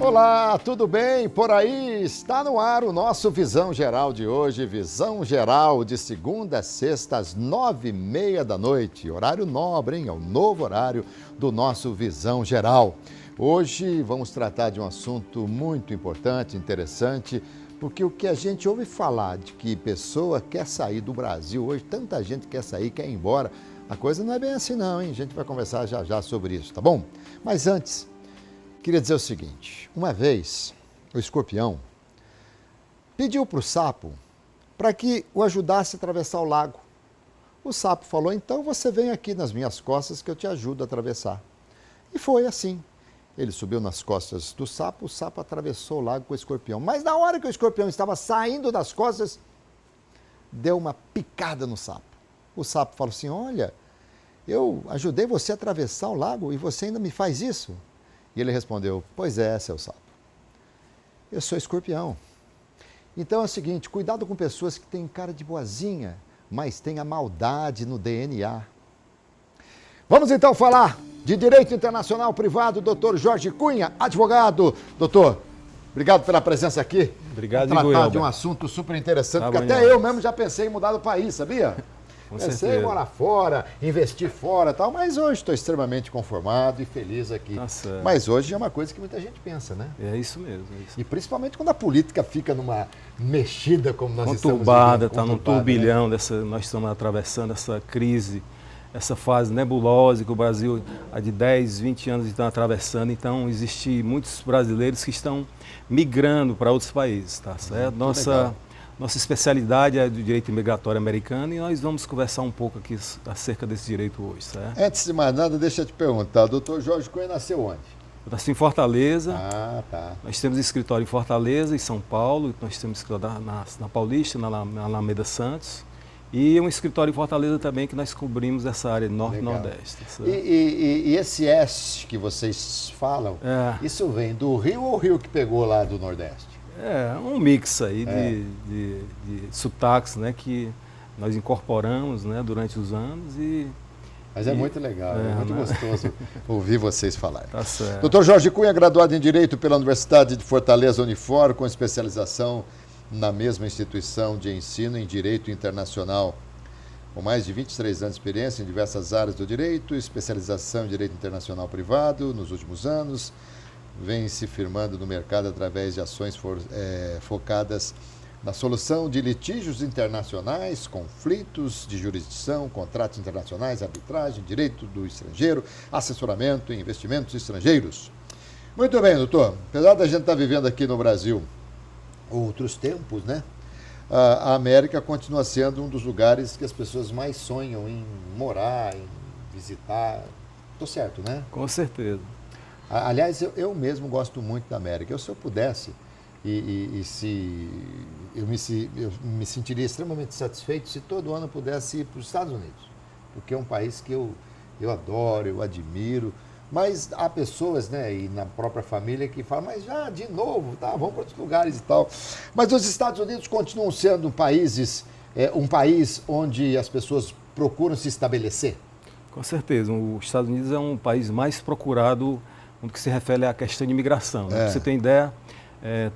Olá, tudo bem? Por aí está no ar o nosso Visão Geral de hoje. Visão Geral de segunda a sexta às 9h30 da noite. Horário nobre, hein? É o novo horário do nosso Visão Geral. Hoje vamos tratar de um assunto muito importante, interessante, porque o que a gente ouve falar de que pessoa quer sair do Brasil hoje, tanta gente quer sair, quer ir embora, a coisa não é bem assim não, hein? A gente vai conversar já já sobre isso, tá bom? Mas antes, queria dizer o seguinte, uma vez o escorpião pediu para o sapo para que o ajudasse a atravessar o lago. O sapo falou, então você vem aqui nas minhas costas que eu te ajudo a atravessar. E foi assim. Ele subiu nas costas do sapo, o sapo atravessou o lago com o escorpião. Mas na hora que o escorpião estava saindo das costas, deu uma picada no sapo. O sapo falou assim, olha, eu ajudei você a atravessar o lago e você ainda me faz isso? E ele respondeu, pois é, seu sapo, eu sou escorpião. Então é o seguinte, cuidado com pessoas que têm cara de boazinha, mas têm a maldade no DNA. Vamos então falar de Direito Internacional Privado, doutor Jorge Cunha, advogado. Doutor, obrigado pela presença aqui. Obrigado, Igor. Tratar de um Elber. assunto super interessante, Tá porque bom, até irmão. eu mesmo já pensei em mudar do país, sabia? Com Pensei em certeza. morar fora, investir fora e tal, mas hoje estou extremamente conformado e feliz aqui. Tá certo. Mas hoje é uma coisa que muita gente pensa, né? É isso mesmo. É isso. E principalmente quando a política fica numa mexida como nós estamos Conturbada, vivendo, está num conturbada, turbilhão, nós estamos atravessando essa crise, essa fase nebulosa que o Brasil há de 10, 20 anos está atravessando. Então, existem muitos brasileiros que estão migrando para outros países, tá certo? Nossa especialidade é do direito migratório americano e nós vamos conversar um pouco aqui acerca desse direito hoje, certo? Antes de mais nada, deixa eu te perguntar, o doutor Jorge Cunha nasceu onde? Eu nasci em Fortaleza. Ah, tá. Nós temos escritório em Fortaleza, em São Paulo, nós temos escritório na Paulista, na Alameda Santos, e um escritório em Fortaleza também que nós cobrimos essa área norte e Legal. nordeste. Certo? E esse S que vocês falam, isso vem do Rio ou o Rio que pegou lá do Nordeste? É um mix aí de sotaques, né, que nós incorporamos, né, durante os anos Mas é muito legal, é muito gostoso ouvir vocês falarem. Tá certo. Doutor Jorge Cunha, graduado em Direito pela Universidade de Fortaleza Unifor, com especialização na mesma instituição de ensino em Direito Internacional. Com mais de 23 anos de experiência em diversas áreas do direito, especialização em Direito Internacional Privado nos últimos anos, vem se firmando no mercado através de ações focadas na solução de litígios internacionais, conflitos de jurisdição, contratos internacionais, arbitragem, direito do estrangeiro, assessoramento e investimentos estrangeiros. Muito bem, doutor. Apesar da gente estar vivendo aqui no Brasil outros tempos, né? A América continua sendo um dos lugares que as pessoas mais sonham em morar, em visitar. Estou certo, né? Com certeza. Aliás, eu mesmo gosto muito da América. Se eu pudesse, eu me sentiria extremamente satisfeito se todo ano eu pudesse ir para os Estados Unidos, porque é um país que eu adoro, eu admiro. Mas há pessoas, né, e na própria família que falam, mas já de novo, tá, vamos para outros lugares e tal. Mas os Estados Unidos continuam sendo um país onde as pessoas procuram se estabelecer? Com certeza. Os Estados Unidos é um país mais procurado no que se refere à questão de imigração. Né? Para você ter ideia,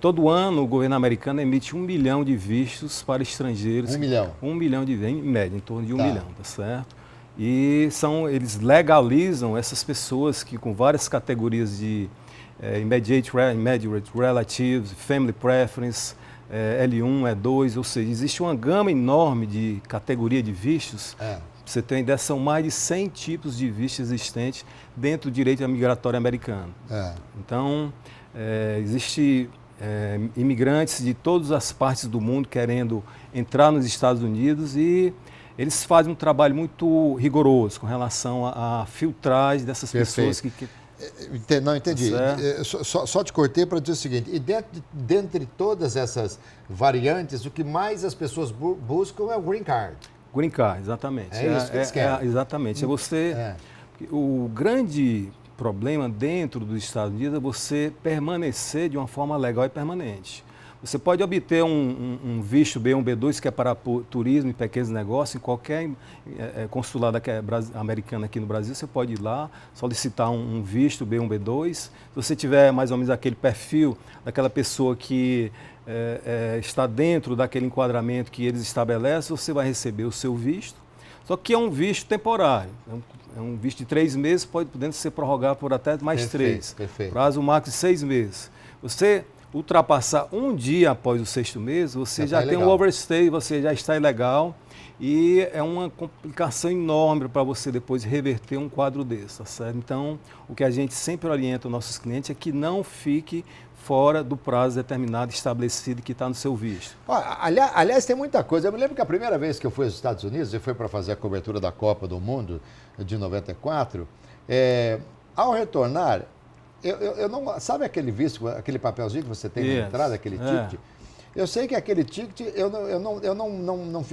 todo ano o governo americano emite 1 milhão de vistos para estrangeiros. 1 milhão? 1 milhão em média, em torno de 1 milhão, tá certo? E eles legalizam essas pessoas que com várias categorias de immediate relatives, family preference, L1, E2, ou seja, existe uma gama enorme de categoria de vistos. Você tem ideia, são mais de 100 tipos de vistos existentes dentro do direito migratório americano. Então, existe imigrantes de todas as partes do mundo querendo entrar nos Estados Unidos e eles fazem um trabalho muito rigoroso com relação à filtragem dessas pessoas que... Não, entendi. Só te cortei para dizer o seguinte, e dentre todas essas variantes, o que mais as pessoas buscam é o green card. Green card, exatamente. É isso que eles querem. Exatamente. O grande problema dentro dos Estados Unidos é você permanecer de uma forma legal e permanente. Você pode obter um visto B1, B2, que é para turismo e pequenos negócios, em qualquer consulado americano aqui no Brasil, você pode ir lá, solicitar um visto B1, B2. Se você tiver mais ou menos aquele perfil daquela pessoa que está dentro daquele enquadramento que eles estabelecem, você vai receber o seu visto. Só que é um visto temporário, é um visto de 3 meses, podendo ser prorrogado por até mais 3. Perfeito. Prazo máximo de 6 meses. Você ultrapassar um dia após o 6º mês, você já tem um overstay, você já está ilegal e é uma complicação enorme para você depois reverter um quadro desse, tá certo? Então, o que a gente sempre orienta os nossos clientes é que não fique fora do prazo determinado, estabelecido, que está no seu visto. Aliás, tem muita coisa. Eu me lembro que a primeira vez que eu fui aos Estados Unidos, eu fui para fazer a cobertura da Copa do Mundo de 94, ao retornar, eu não... Sabe aquele visto, aquele papelzinho que você tem na entrada, aquele ticket? Eu sei que aquele ticket, eu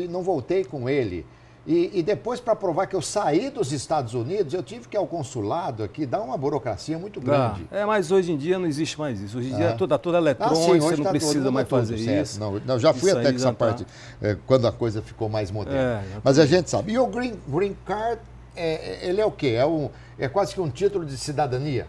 não voltei com ele. E depois, para provar que eu saí dos Estados Unidos, eu tive que ir ao consulado aqui, dar uma burocracia muito grande. Mas hoje em dia não existe mais isso. Hoje em dia é tudo eletrônico, sim, você não precisa mais fazer isso. Não, já fui até com essa parte, quando a coisa ficou mais moderna. Mas a gente sabe. E o Green Card, ele é o quê? É quase que um título de cidadania?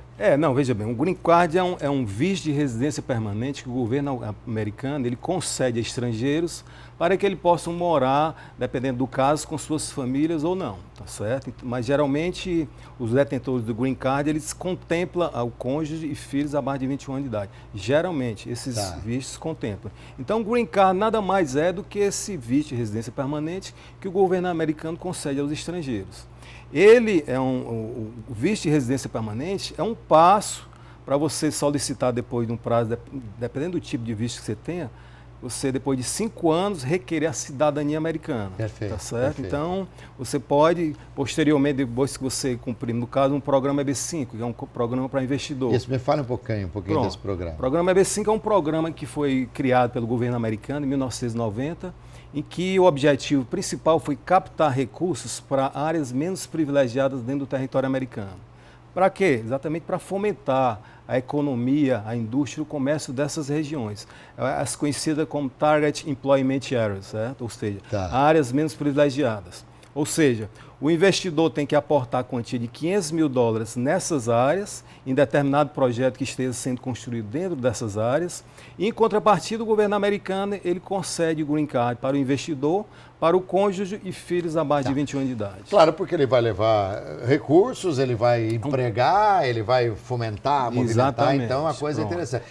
Veja bem, o Green Card é um visto de residência permanente que o governo americano ele concede a estrangeiros para que eles possam morar, dependendo do caso, com suas famílias ou não, tá certo? Mas geralmente os detentores do Green Card, eles contemplam o cônjuge e filhos abaixo de 21 anos de idade. Geralmente, esses vistos contemplam. Então, o Green Card nada mais é do que esse visto de residência permanente que o governo americano concede aos estrangeiros. Ele o visto de residência permanente é um passo para você solicitar depois de um prazo, dependendo do tipo de visto que você tenha, você depois de 5 anos requerer a cidadania americana. Perfeito. Tá certo? Perfeito. Então, você pode, posteriormente, depois que você cumprir, no caso, um programa EB5, que é um programa para investidor. Isso, me fala um pouquinho desse programa. O programa EB5 é um programa que foi criado pelo governo americano em 1990, em que o objetivo principal foi captar recursos para áreas menos privilegiadas dentro do território americano. Para quê? Exatamente para fomentar a economia, a indústria e o comércio dessas regiões. As conhecidas como Target Employment Areas, certo? Ou seja, áreas menos privilegiadas. Ou seja, o investidor tem que aportar a quantia de $500 mil nessas áreas, em determinado projeto que esteja sendo construído dentro dessas áreas. E, em contrapartida, o governo americano ele concede o Green Card para o investidor, para o cônjuge e filhos abaixo de 21 anos de idade. Claro, porque ele vai levar recursos, ele vai empregar, ele vai fomentar, movimentar. Exatamente. Então, é uma coisa interessante.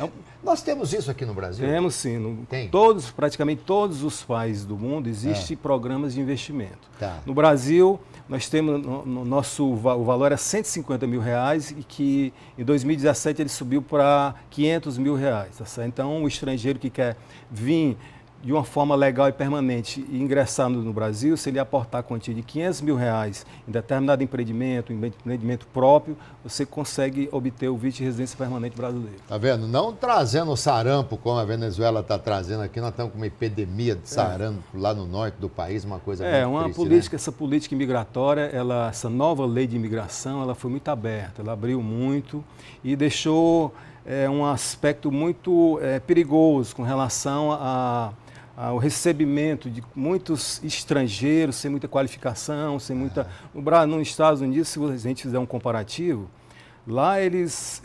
Nós temos isso aqui no Brasil? Temos sim. Tem? Praticamente todos os países do mundo existem programas de investimento. Tá. No Brasil, nós temos, o valor era R$150 mil e que em 2017 ele subiu para R$500 mil. Tá certo? Então, o estrangeiro que quer vir de uma forma legal e permanente e ingressar no Brasil, se ele aportar a quantia de R$500 mil em determinado empreendimento próprio, você consegue obter o visto de residência permanente brasileiro. Tá vendo? Não trazendo sarampo como a Venezuela está trazendo aqui, nós estamos com uma epidemia de sarampo lá no norte do país, uma coisa muito triste, né? Essa política imigratória, essa nova lei de imigração, ela foi muito aberta, ela abriu muito e deixou um aspecto muito perigoso com relação ao recebimento de muitos estrangeiros sem muita qualificação, sem muita... Nos Estados Unidos, se a gente fizer um comparativo, lá eles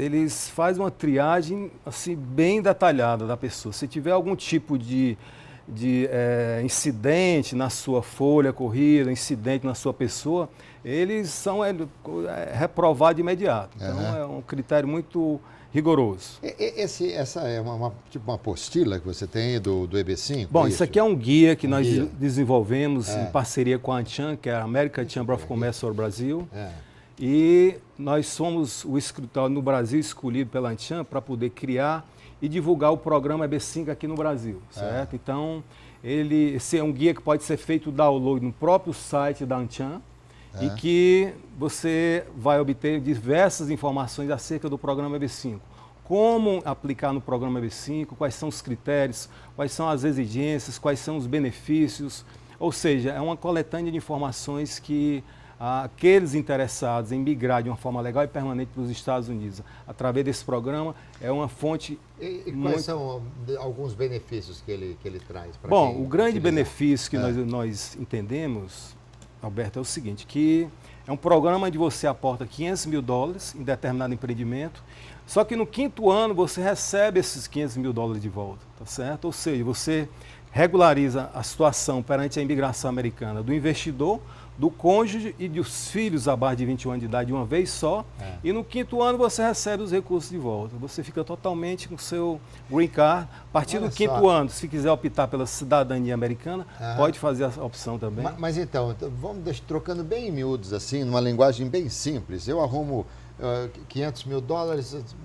fazem uma triagem assim, bem detalhada da pessoa. Se tiver algum tipo de incidente na sua folha corrida, incidente na sua pessoa, eles são reprovados de imediato. Então, é um critério muito rigoroso. Essa é uma apostila que você tem do EB5? Bom, isso aqui é um guia que nós desenvolvemos em parceria com a ANCHAM, que é a American Chamber of Commerce do Brasil. E nós somos o escritório no Brasil escolhido pela ANCHAM para poder criar e divulgar o programa EB5 aqui no Brasil, certo? Então, esse é um guia que pode ser feito download no próprio site da ANCHAM, e que você vai obter diversas informações acerca do programa EB5. Como aplicar no programa EB5, quais são os critérios, quais são as exigências, quais são os benefícios. Ou seja, é uma coletânea de informações que aqueles interessados em migrar de uma forma legal e permanente para os Estados Unidos, através desse programa, é uma fonte... E quais são alguns benefícios que ele traz? Bom, o grande benefício que nós entendemos, Alberto, é o seguinte, que é um programa onde você aporta $500 mil em determinado empreendimento, só que no 5º ano você recebe esses $500 mil de volta, tá certo? Ou seja, você regulariza a situação perante a imigração americana do investidor, do cônjuge e dos filhos abaixo de 21 anos de idade de uma vez só, e no 5º ano você recebe os recursos de volta. Você fica totalmente com o seu green card. A partir do 5º ano, se quiser optar pela cidadania americana, pode fazer a opção também. Mas então, vamos trocando bem em miúdos, assim, numa linguagem bem simples. Eu arrumo $500 mil,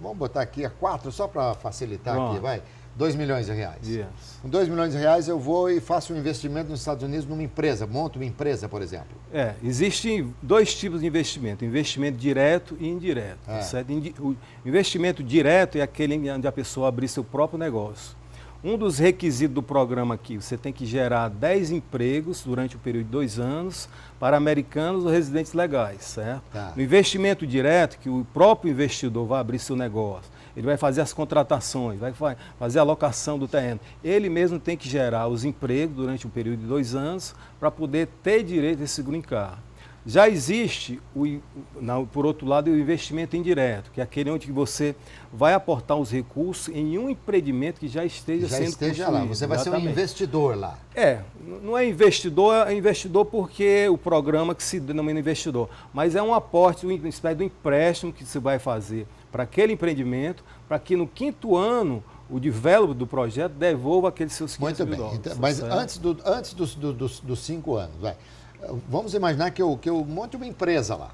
vamos botar aqui a 4, só para facilitar aqui, vai. R$2 milhões. Yes. Com R$2 milhões eu vou e faço um investimento nos Estados Unidos numa empresa, monto uma empresa, por exemplo. Existem 2 tipos de investimento, investimento direto e indireto. Certo? O investimento direto é aquele onde a pessoa abrir seu próprio negócio. Um dos requisitos do programa aqui, você tem que gerar 10 empregos durante o período de 2 anos para americanos ou residentes legais, certo? No investimento direto, que o próprio investidor vai abrir seu negócio, ele vai fazer as contratações, vai fazer a alocação do terreno. Ele mesmo tem que gerar os empregos durante um período de 2 anos para poder ter direito a esse green card. Já existe, por outro lado, o investimento indireto, que é aquele onde você vai aportar os recursos em um empreendimento que já esteja sendo construído. Lá, você vai ser um investidor lá. Não é investidor porque o programa que se denomina investidor, mas é um aporte, uma espécie de um empréstimo que você vai fazer para aquele empreendimento, para que no 5º ano o developer do projeto devolva aqueles seus $500 mil. Muito bem, mas antes dos 5 anos, vai. Vamos imaginar que eu monte uma empresa lá.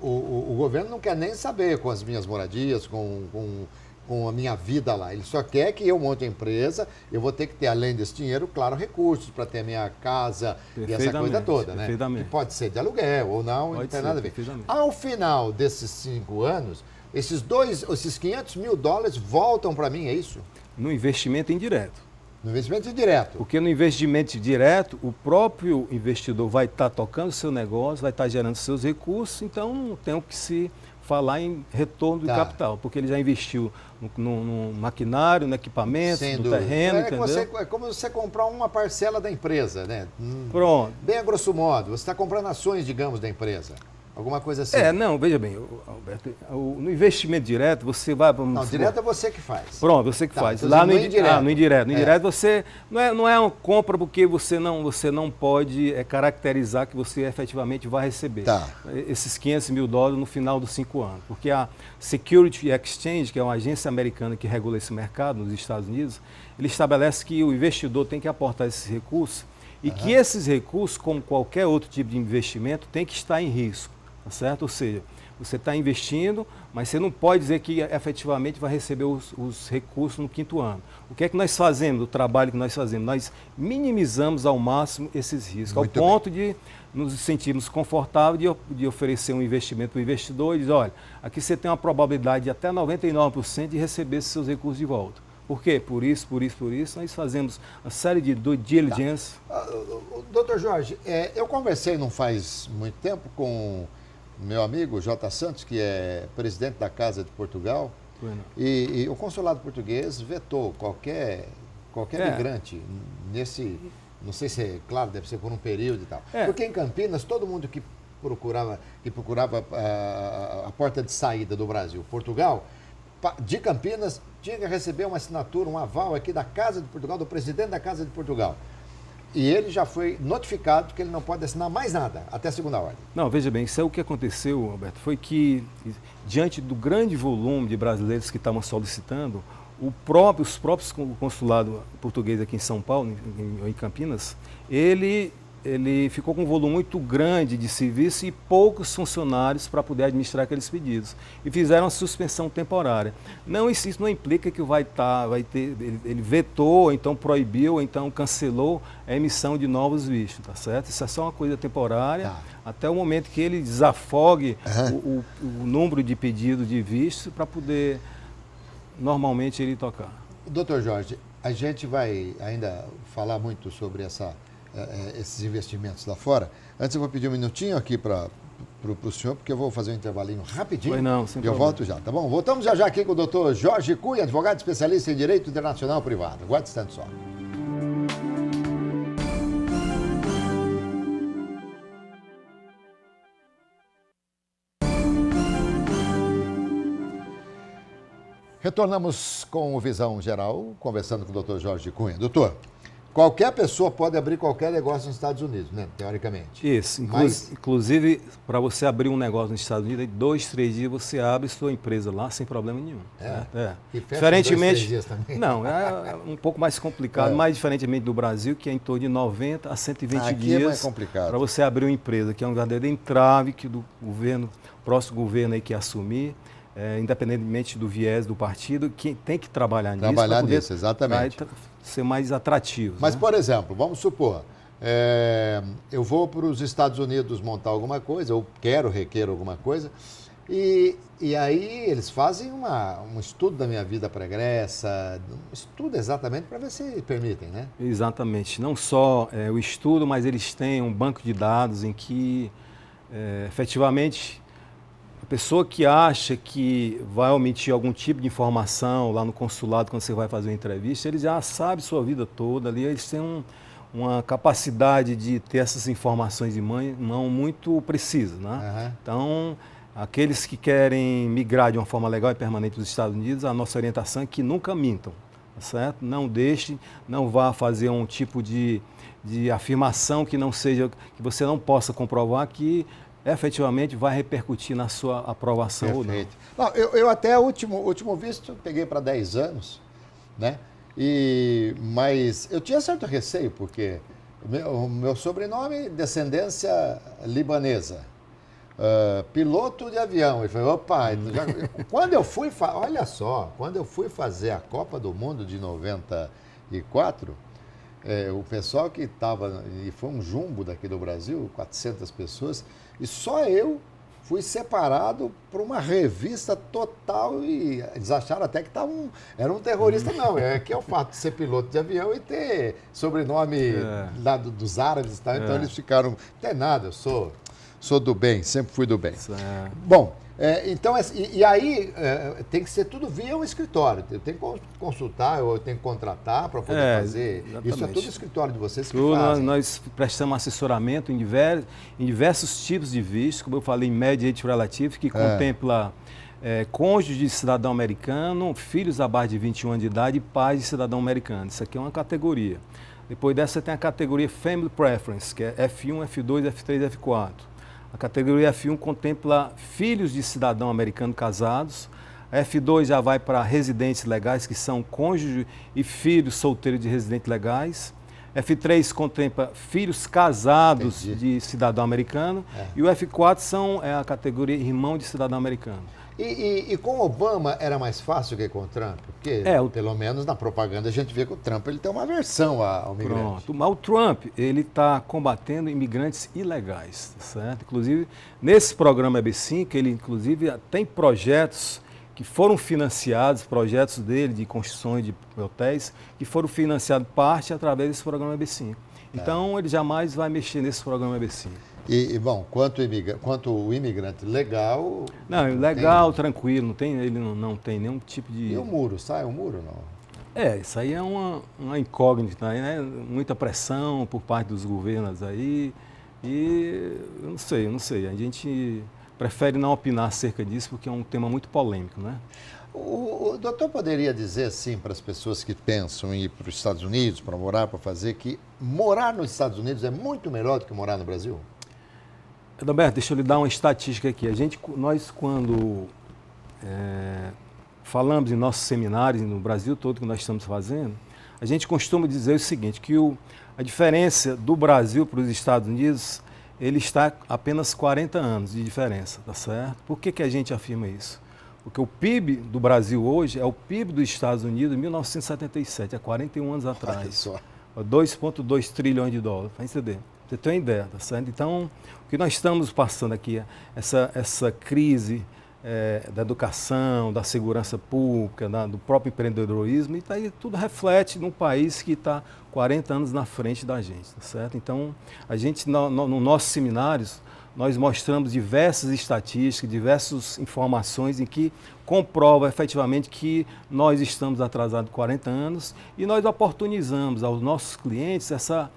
O governo não quer nem saber com as minhas moradias, com a minha vida lá. Ele só quer que eu monte a empresa, eu vou ter que ter, além desse dinheiro, claro, recursos para ter a minha casa e essa coisa toda, né? Que pode ser de aluguel ou não tem nada a ver. Ao final desses 5 anos, esses $500 mil voltam para mim, é isso? No investimento indireto. No investimento direto. Porque no investimento direto, o próprio investidor vai estar tocando o seu negócio, vai estar gerando seus recursos, então não tem o que se falar em retorno do capital, porque ele já investiu no maquinário, no equipamento, no terreno, entendeu? É como você comprar uma parcela da empresa, né? Pronto. Bem a grosso modo, você está comprando ações, digamos, da empresa. Alguma coisa assim. Não, veja bem, Alberto, no investimento direto, você vai... Não, direto é você que faz. Pronto, você que faz. Lá no indireto. No indireto. No indireto você... Não é uma compra porque você não pode caracterizar que você efetivamente vai receber esses $500 mil no final dos 5 anos. Porque a Security Exchange, que é uma agência americana que regula esse mercado nos Estados Unidos, ele estabelece que o investidor tem que aportar esses recursos e que esses recursos, como qualquer outro tipo de investimento, tem que estar em risco. Tá certo? Ou seja, você está investindo, mas você não pode dizer que efetivamente vai receber os recursos no 5º ano. O que é que nós fazemos, o trabalho que nós fazemos? Nós minimizamos ao máximo esses riscos, ao ponto de nos sentirmos confortáveis de oferecer um investimento para o investidor e dizer, olha, aqui você tem uma probabilidade de até 99% de receber esses seus recursos de volta. Por quê? Por isso, nós fazemos uma série de due diligence. Doutor Jorge, eu conversei não faz muito tempo com meu amigo J. Santos, que é presidente da Casa de Portugal, e o consulado português vetou qualquer migrante nesse, não sei se claro, deve ser por um período e tal. Porque em Campinas, todo mundo que procurava a porta de saída do Brasil, Portugal, de Campinas, tinha que receber uma assinatura, um aval aqui da Casa de Portugal, do presidente da Casa de Portugal. E ele já foi notificado que ele não pode assinar mais nada, até a segunda ordem. Não, veja bem, isso é o que aconteceu, Alberto, foi que, diante do grande volume de brasileiros que estavam solicitando, os próprios consulados portugueses aqui em São Paulo, em Campinas, ele ficou com um volume muito grande de serviço e poucos funcionários para poder administrar aqueles pedidos. E fizeram uma suspensão temporária. Isso não implica que ele vetou, ou então proibiu, ou então cancelou a emissão de novos vistos, tá certo? Isso é só uma coisa temporária, até o momento que ele desafogue o número de pedidos de visto para poder, normalmente, ele tocar. Doutor Jorge, a gente vai ainda falar muito sobre essa esses investimentos lá fora. Antes eu vou pedir um minutinho aqui para o senhor, porque eu vou fazer um intervalinho rapidinho. Foi não, sem e eu problema. volto já, tá bom? Voltamos já aqui com o doutor Jorge Cunha, advogado especialista em Direito Internacional Privado. Aguarde um instante só. Retornamos com o Visão Geral, conversando com o doutor Jorge Cunha. Doutor, qualquer pessoa pode abrir qualquer negócio nos Estados Unidos, né? Teoricamente. Isso. Inclusive, para você abrir um negócio nos Estados Unidos, em 2, 3 dias você abre sua empresa lá sem problema nenhum. E fecha diferentemente, 2, 3 dias também. Não, é um pouco mais complicado, mais diferentemente do Brasil, que é em torno de 90 a 120 Aqui dias é mais complicado. para você abrir uma empresa, que é um verdadeiro entrave que do governo, próximo governo aí que assumir. Independentemente do viés do partido, que tem que trabalhar nisso. Trabalhar nisso, exatamente. Ser mais atrativo. Mas, né? por exemplo, vamos supor, eu vou para os Estados Unidos montar alguma coisa, ou requer alguma coisa, e aí eles fazem um estudo da minha vida pregressa, um estudo exatamente para ver se permitem, né? Exatamente. Não só o estudo, mas eles têm um banco de dados em que, efetivamente, a pessoa que acha que vai omitir algum tipo de informação lá no consulado, quando você vai fazer uma entrevista, eles já sabem sua vida toda ali, eles têm uma capacidade de ter essas informações de mão muito precisas, né? Uhum. Então, aqueles que querem migrar de uma forma legal e permanente dos Estados Unidos, a nossa orientação é que nunca mintam, tá certo? Não deixe, não vá fazer um tipo de afirmação que não seja, que você não possa comprovar que efetivamente vai repercutir na sua aprovação. Perfeito. Ou não. Eu até o último visto peguei para 10 anos, né? Mas eu tinha certo receio, porque o meu sobrenome, descendência libanesa, piloto de avião. Ele falou, opa, quando eu fui, olha só, quando eu fui fazer a Copa do Mundo de 94, o pessoal que estava, e foi um jumbo daqui do Brasil, 400 pessoas, e só eu fui separado por uma revista total e eles acharam até que era um terrorista. Não, que é o fato de ser piloto de avião e ter sobrenome lá dos árabes e tal. Então eles ficaram, não tem nada, eu sou do bem, sempre fui do bem. Bom, então, e aí tem que ser tudo via um escritório. Eu tenho que consultar, eu tenho que contratar para poder fazer. Exatamente. Isso é tudo escritório de vocês que fazem. Nós prestamos assessoramento em diversos tipos de vistos, como eu falei, Immediate Relative, que contempla cônjuge de cidadão americano, filhos abaixo de 21 anos de idade e pais de cidadão americano. Isso aqui é uma categoria. Depois dessa, você tem a categoria Family Preference, que é F1, F2, F3 e F4. A categoria F1 contempla filhos de cidadão americano casados. A F2 já vai para residentes legais, que são cônjuge e filhos solteiros de residentes legais. F3 contempla filhos casados de cidadão americano. E o F4 é a categoria irmão de cidadão americano. E com Obama era mais fácil que com o Trump? Porque, pelo menos na propaganda, a gente vê que o Trump ele tem uma aversão ao migrante. Pronto. Mas o Trump ele está combatendo imigrantes ilegais, certo? Inclusive, nesse programa EB5, ele inclusive tem projetos que foram financiados, projetos dele de construções de hotéis, que foram financiados parte através desse programa EB5. Então, ele jamais vai mexer nesse programa EB5. Bom, quanto o imigrante legal... Não, legal, tranquilo, ele não tem nenhum tipo de... E o muro? Sai o muro, não? Isso aí é uma incógnita, né? Muita pressão por parte dos governos aí, e eu não sei, a gente prefere não opinar acerca disso porque é um tema muito polêmico, né? O doutor poderia dizer, assim, para as pessoas que pensam em ir para os Estados Unidos, para morar, para fazer, que morar nos Estados Unidos é muito melhor do que morar no Brasil? Adalberto, deixa eu lhe dar uma estatística aqui. Nós quando falamos em nossos seminários, no Brasil todo que nós estamos fazendo, a gente costuma dizer o seguinte, que a diferença do Brasil para os Estados Unidos, ele está apenas 40 anos de diferença, tá certo? Por que a gente afirma isso? Porque o PIB do Brasil hoje é o PIB dos Estados Unidos em 1977, há 41 anos atrás. 2,2 trilhões de dólares, para entender. Você tem uma ideia, tá certo? Então, o que nós estamos passando aqui, essa crise da educação, da segurança pública, do próprio empreendedorismo, e tá aí, tudo reflete num país que está 40 anos na frente da gente, tá certo? Então, a gente, nos nossos seminários, nós mostramos diversas estatísticas, diversas informações em que comprova efetivamente que nós estamos atrasados 40 anos e nós oportunizamos aos nossos clientes essa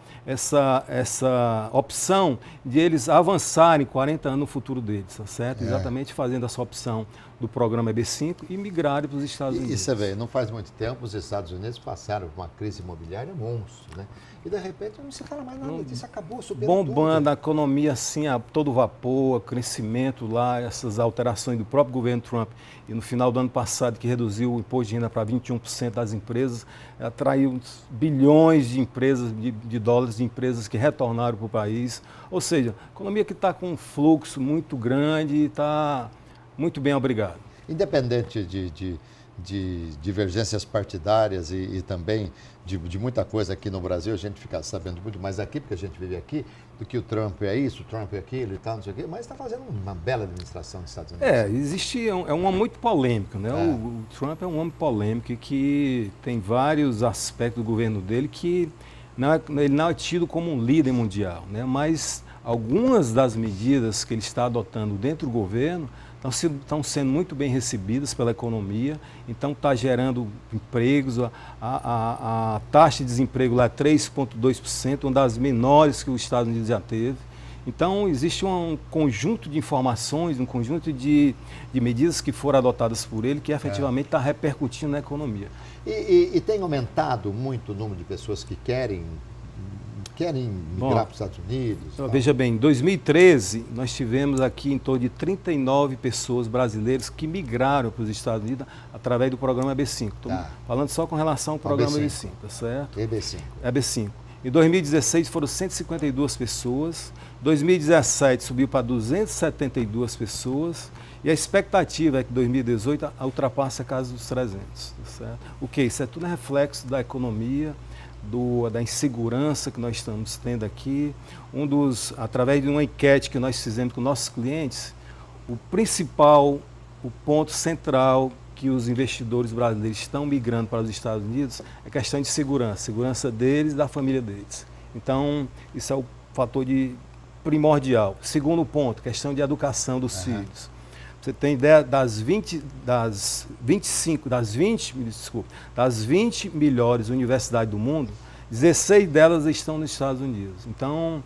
opção de eles avançarem 40 anos no futuro deles, tá certo? Exatamente fazendo essa opção do programa EB5 e migrarem para os Estados Unidos. E você vê, não faz muito tempo os Estados Unidos passaram por uma crise imobiliária monstro, né? E de repente não se fala mais nada disso, acabou, superou bombando tudo. a economia assim a todo vapor, crescimento lá, essas alterações do próprio governo Trump. E no final do ano passado, que reduziu o imposto de renda para 21% das empresas, atraiu bilhões de empresas, de dólares de empresas que retornaram para o país. Ou seja, economia que está com um fluxo muito grande e está muito bem, obrigado. Independente de divergências partidárias e também de muita coisa aqui no Brasil, a gente fica sabendo muito mais aqui, porque a gente vive aqui, do que o Trump é isso, o Trump é aquilo e tal, não sei o quê, mas está fazendo uma bela administração dos Estados Unidos. É um homem muito polêmico, né? O Trump é um homem polêmico que tem vários aspectos do governo dele que ele não é tido como um líder mundial, né? Mas algumas das medidas que ele está adotando dentro do governo estão sendo muito bem recebidas pela economia, então está gerando empregos, a taxa de desemprego lá é 3,2%, uma das menores que os Estados Unidos já teve. Então existe um conjunto de informações, um conjunto de medidas que foram adotadas por ele que efetivamente está repercutindo na economia. E tem aumentado muito o número de pessoas que querem migrar para os Estados Unidos? Veja bem, em 2013, nós tivemos aqui em torno de 39 pessoas brasileiras que migraram para os Estados Unidos através do programa EB5. Estou falando só com relação ao programa EB5, tá certo? EB5. EB5. Em 2016 foram 152 pessoas, 2017 subiu para 272 pessoas e a expectativa é que 2018 ultrapasse a casa dos 300, tá certo? O que? Isso é tudo reflexo da economia, da insegurança que nós estamos tendo aqui. Através de uma enquete que nós fizemos com nossos clientes, o ponto central que os investidores brasileiros estão migrando para os Estados Unidos é questão de segurança deles e da família deles. Então, isso é o fator primordial. Segundo ponto, questão de educação dos filhos. Você tem ideia das 20 melhores universidades do mundo, 16 delas estão nos Estados Unidos. Então,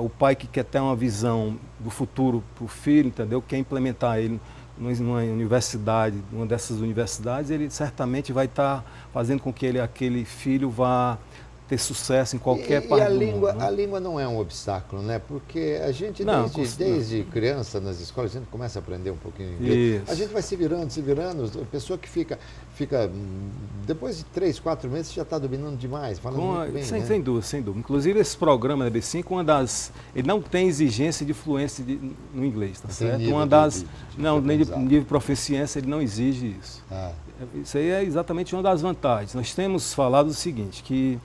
o pai que quer ter uma visão do futuro para o filho, entendeu? Quer implementar ele numa universidade, uma dessas universidades, ele certamente vai estar fazendo com que aquele filho vá ter sucesso em qualquer parte do mundo. A língua não é um obstáculo, né? Porque a gente, desde criança, nas escolas, a gente começa a aprender um pouquinho inglês. Isso. A gente vai se virando. A pessoa que fica depois de 3, 4 meses, já está dominando demais, falando muito bem, né? Sem dúvida. Inclusive, esse programa da EB5, ele não tem exigência de fluência no inglês, tá certo? Nível de proficiência, ele não exige isso. Isso aí é exatamente uma das vantagens. Nós temos falado o seguinte, que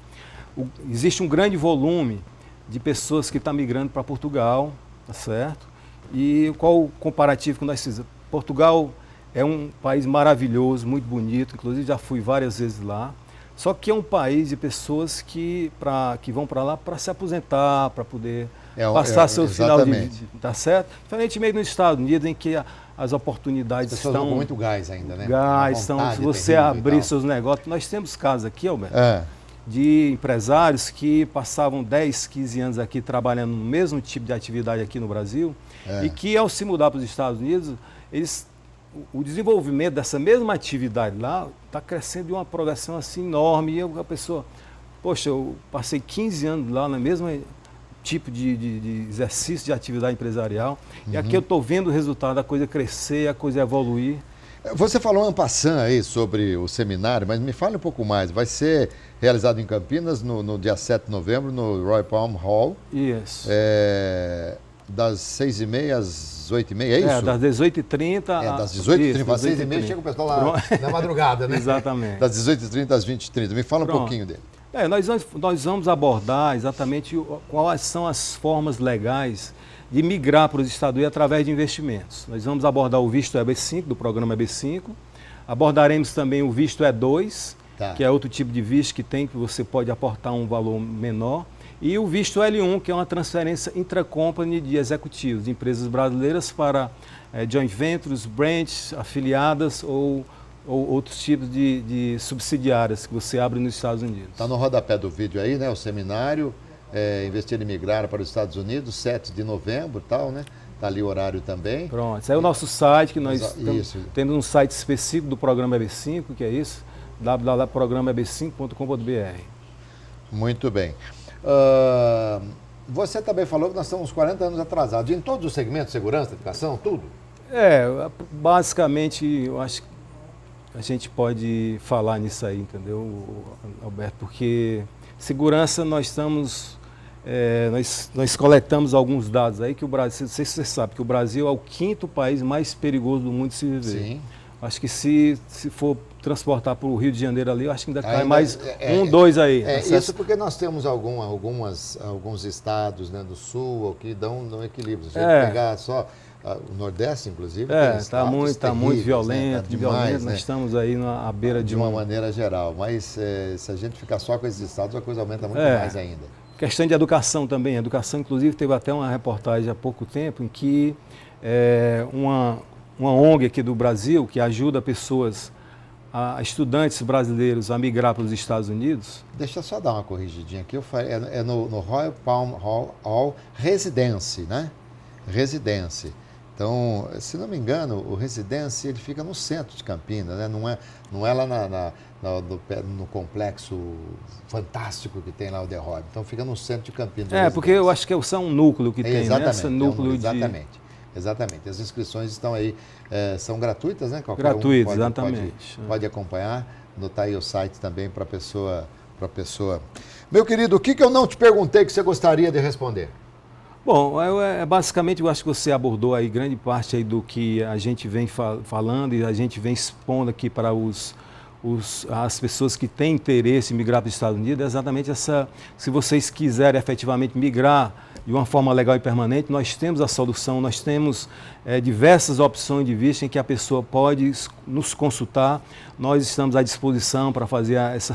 existe um grande volume de pessoas que estão migrando para Portugal, tá certo? E qual o comparativo que nós fizemos? Portugal é um país maravilhoso, muito bonito, inclusive já fui várias vezes lá, só que é um país de pessoas que vão para lá para se aposentar, para poder passar seu final de vida, tá certo? Diferentemente nos Estados Unidos, em que as oportunidades estão com muito gás ainda, né? Se você abrir seus negócios, nós temos casos aqui, Alberto, de empresários que passavam 10, 15 anos aqui trabalhando no mesmo tipo de atividade aqui no Brasil e que ao se mudar para os Estados Unidos, o desenvolvimento dessa mesma atividade lá está crescendo de uma progressão assim enorme e a pessoa, poxa, eu passei 15 anos lá no mesmo tipo de exercício de atividade empresarial e aqui eu estou vendo o resultado da coisa crescer, a coisa evoluir. Você falou en passant aí sobre o seminário, mas me fale um pouco mais. Vai ser realizado em Campinas no dia 7 de novembro, no Royal Palm Hall. Isso. Das 6h30 às 8h30, é isso? Das 18h30 das 18h30 às 6h30 chega o pessoal lá na madrugada, né? Exatamente. Das 18h30 às 20h30. Me fala um pouquinho dele. Nós vamos abordar exatamente quais são as formas legais de migrar para os Estados Unidos através de investimentos. Nós vamos abordar o visto EB5, do programa EB5, abordaremos também o visto E2, que é outro tipo de visto que você pode aportar um valor menor, e o visto L1, que é uma transferência intracompany de executivos, de empresas brasileiras para joint ventures, branches, afiliadas ou outros tipos de subsidiárias que você abre nos Estados Unidos. Está no rodapé do vídeo aí, né? O seminário, Investir e Migrar para os Estados Unidos, 7 de novembro e tal, né? Está ali o horário também. Pronto, esse é o nosso site, que nós temos um site específico do programa EB5, que é isso, www.programaeb5.com.br. Muito bem. Você também falou que nós estamos uns 40 anos atrasados. Em todos os segmentos, segurança, educação, tudo? Basicamente, eu acho que a gente pode falar nisso aí, entendeu, Alberto? Porque segurança nós estamos... nós coletamos alguns dados aí que o Brasil, não sei se você sabe, que o Brasil é o 5º país mais perigoso do mundo de se viver. Sim. Acho que se for transportar para o Rio de Janeiro ali, eu acho que ainda cai mais dois aí. Isso porque nós temos alguns estados, né, do sul que dão equilíbrio. Se a gente pegar só o Nordeste, inclusive, está muito violento, né? Demais, nós estamos aí à beira de uma maneira geral. Mas se a gente ficar só com esses estados, a coisa aumenta muito mais ainda. Questão de educação também. A educação, inclusive, teve até uma reportagem há pouco tempo em que uma ONG aqui do Brasil, que ajuda pessoas, estudantes brasileiros a migrar para os Estados Unidos. Deixa eu só dar uma corrigidinha aqui. No Royal Palm Hall Residence, né? Residence. Então, se não me engano, o Residence ele fica no centro de Campinas, né? Não é lá no complexo fantástico que tem lá o The Royal. Então, fica no centro de Campinas. Porque eu acho que é um núcleo que tem, exatamente, né? Exatamente. As inscrições estão aí, são gratuitas, né? Qualquer pode acompanhar. Notar aí o site também para a pessoa. Meu querido, o que eu não te perguntei que você gostaria de responder? Bom, basicamente eu acho que você abordou aí grande parte aí do que a gente vem falando e a gente vem expondo aqui para as pessoas que têm interesse em migrar para os Estados Unidos. É exatamente essa, se vocês quiserem efetivamente migrar de uma forma legal e permanente, nós temos a solução, nós temos diversas opções de visto em que a pessoa pode nos consultar. Nós estamos à disposição para fazer essa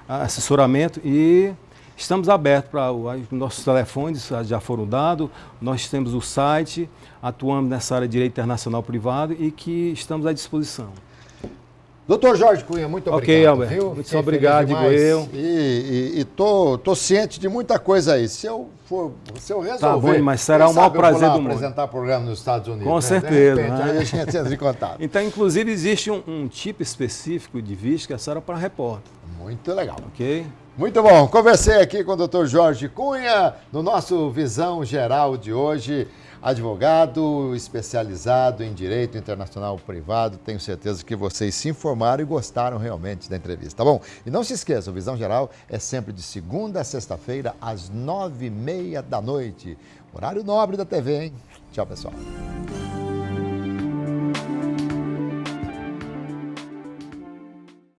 assessoramento e estamos abertos para os nossos telefones, já foram dados, nós temos o site, atuamos nessa área de direito internacional privado e que estamos à disposição. Doutor Jorge Cunha, muito obrigado. Ok, Alberto, viu? Muito obrigado, digo eu. E tô ciente de muita coisa aí. Se eu resolver... Tá bom, mas será o maior prazer do mundo. Apresentar programa nos Estados Unidos. Com certeza. De repente, aí a gente entra em contato. Então, inclusive, existe um tipo específico de visto que é só para repórter. Muito legal. Ok? Muito bom. Conversei aqui com o Dr. Jorge Cunha, no nosso Visão Geral de hoje. Advogado especializado em Direito Internacional Privado. Tenho certeza que vocês se informaram e gostaram realmente da entrevista, tá bom? E não se esqueça, o Visão Geral é sempre de segunda a sexta-feira, às 9h30 da noite. Horário nobre da TV, hein? Tchau, pessoal.